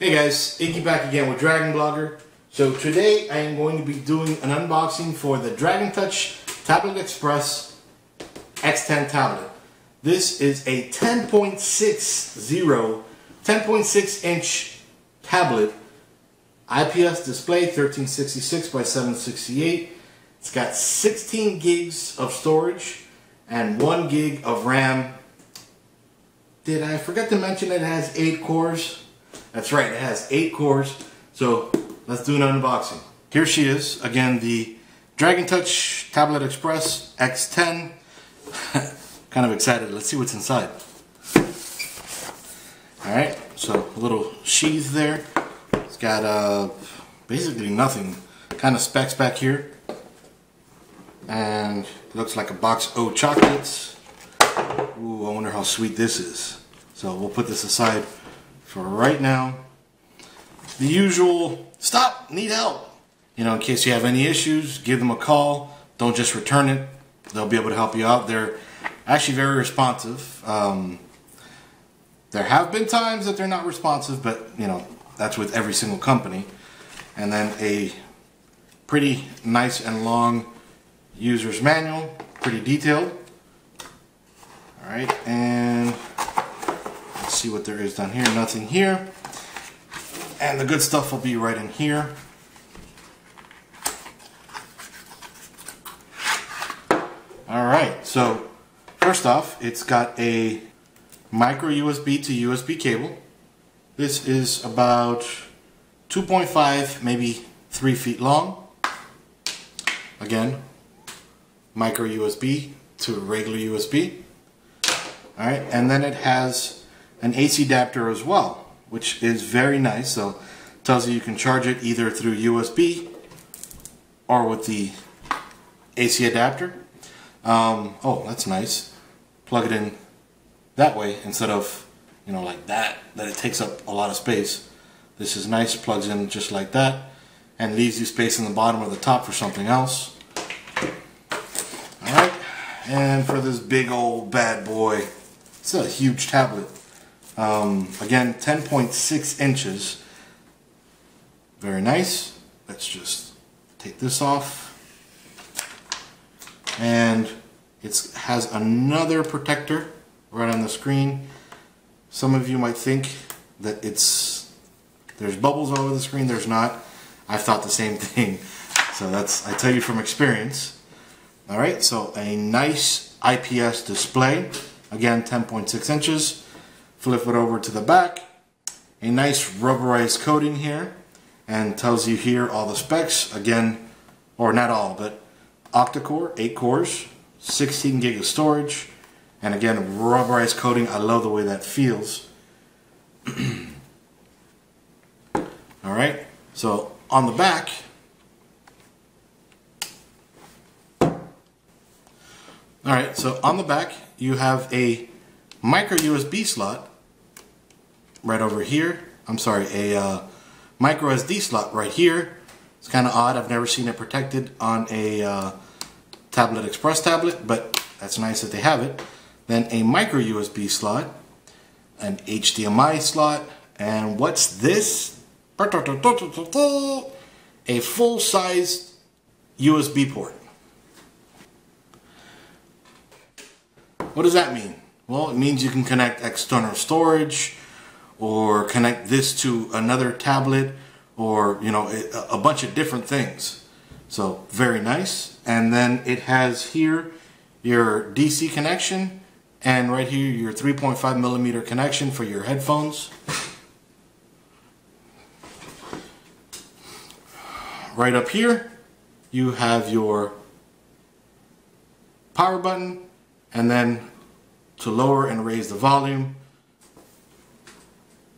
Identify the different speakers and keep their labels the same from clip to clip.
Speaker 1: Hey guys, Iggy back again with Dragon Blogger. So today I am going to be doing an unboxing for the DragonTouch TabletExpress X10 tablet. This is a 10.6 inch tablet, IPS display, 1366 by 768. It's got 16 gigs of storage and 1 gig of RAM. Did I forget to mention it has 8 cores? That's right, it has 8 cores. So let's do an unboxing. Here she is, again, the DragonTouch TabletExpress X10. Kind of excited. Let's see what's inside. Alright, so a little sheath there. It's got basically nothing. Kind of specs back here. And it looks like a box of chocolates. Ooh, I wonder how sweet this is. So we'll put this aside for right now. The usual, stop, need help. You know, in case you have any issues, give them a call. Don't just return it. They'll be able to help you out. They're actually very responsive. There have been times that they're not responsive, but you know, that's with every single company. And then a pretty nice and long user's manual, pretty detailed. All right, and let's see what there is down here. Nothing here. And the good stuff will be right in here. Alright, so first off, it's got a micro USB to USB cable. This is about 2.5, maybe 3 feet long. Again, micro USB to regular USB. Alright, and then it has an AC adapter as well, which is very nice. So it tells you can charge it either through USB or with the AC adapter. Oh, that's nice. Plug it in that way instead of, you know, like that it takes up a lot of space. This is nice, plugs in just like that and leaves you space in the bottom or the top for something else. Alright, and for this big old bad boy, it's a huge tablet. Again, 10.6 inches. Very nice. Let's just take this off. And it has another protector right on the screen. Some of you might think that there's bubbles all over the screen. There's not. I've thought the same thing. So I tell you from experience. Alright, so a nice IPS display. Again, 10.6 inches. Flip it over to the back. A nice rubberized coating here. And tells you here all the specs. Again, or not all, but octa-core, 8 cores, 16 gig of storage. And again, rubberized coating. I love the way that feels. Alright, so on the back, alright, so on the back you have a micro USB slot right over here. I'm sorry, a micro SD slot right here. It's kind of odd. I've never seen it protected on a TabletExpress tablet, but that's nice that they have it. Then a micro USB slot, an HDMI slot, and what's this? A full-size USB port. What does that mean? Well, it means you can connect external storage or connect this to another tablet or, you know, a bunch of different things. So very nice. And then it has here your DC connection and right here your 3.5 millimeter connection for your headphones. Right up here you have your power button, and then to lower and raise the volume.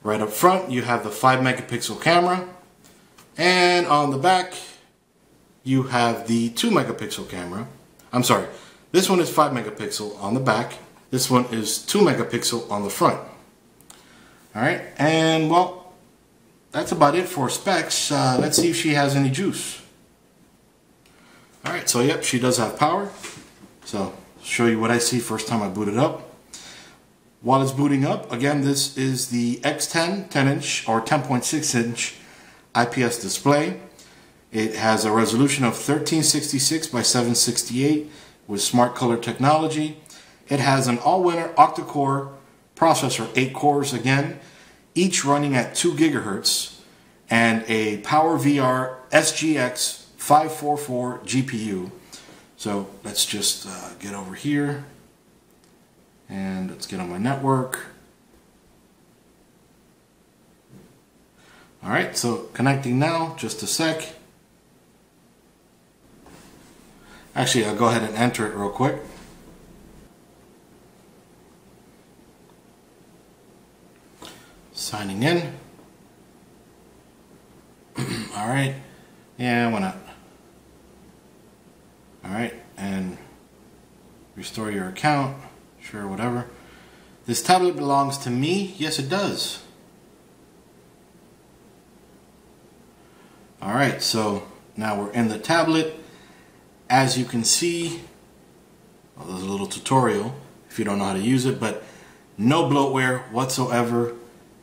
Speaker 1: Right up front you have the 5 megapixel camera, and on the back you have the 2 megapixel camera. I'm sorry, this one is 5 megapixel on the back, this one is 2 megapixel on the front. Alright, and well, that's about it for specs. Let's see if she has any juice. Alright, so yep, she does have power. So show you what I see first time I boot it up. While it's booting up, again, this is the X10 10-inch or 10.6-inch IPS display. It has a resolution of 1366 by 768 with smart color technology. It has an all-winner octo-core processor, 8 cores again, each running at 2 gigahertz, and a PowerVR SGX 544 GPU. So let's just get over here and let's get on my network. Alright, so connecting now, just a sec. Actually, I'll go ahead and enter it real quick. Signing in. Alright, yeah, why not? Alright, and restore your account. Sure, whatever. This tablet belongs to me? Yes, it does. Alright, so now we're in the tablet. As you can see, well, there's a little tutorial if you don't know how to use it, but no bloatware whatsoever.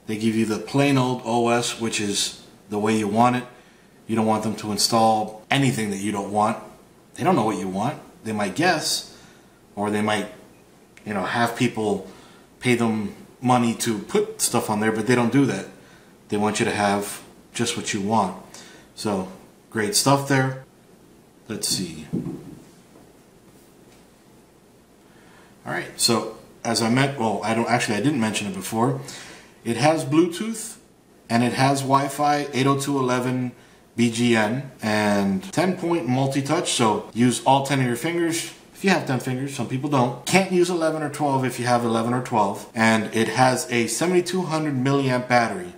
Speaker 1: They give you the plain old OS, which is the way you want it. You don't want them to install anything that you don't want. They don't know what you want. They might guess, or they might, you know, have people pay them money to put stuff on there, but they don't do that. They want you to have just what you want. So, great stuff there. Let's see. Alright, so as I meant, well, I didn't mention it before. It has Bluetooth and it has Wi-Fi 802.11 BGN and 10-point multi-touch, so use all 10 of your fingers if you have 10 fingers. Some people don't. Can't use 11 or 12 if you have 11 or 12. And it has a 7200 milliamp battery.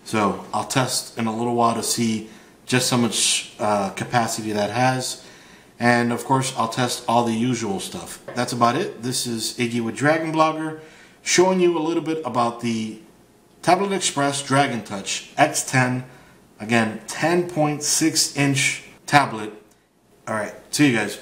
Speaker 1: So I'll test in a little while to see just how much capacity that has. And of course, I'll test all the usual stuff. That's about it. This is Iggy with Dragon Blogger, showing you a little bit about the TabletExpress DragonTouch X10. Again, 10.6-inch tablet. Alright, see you guys.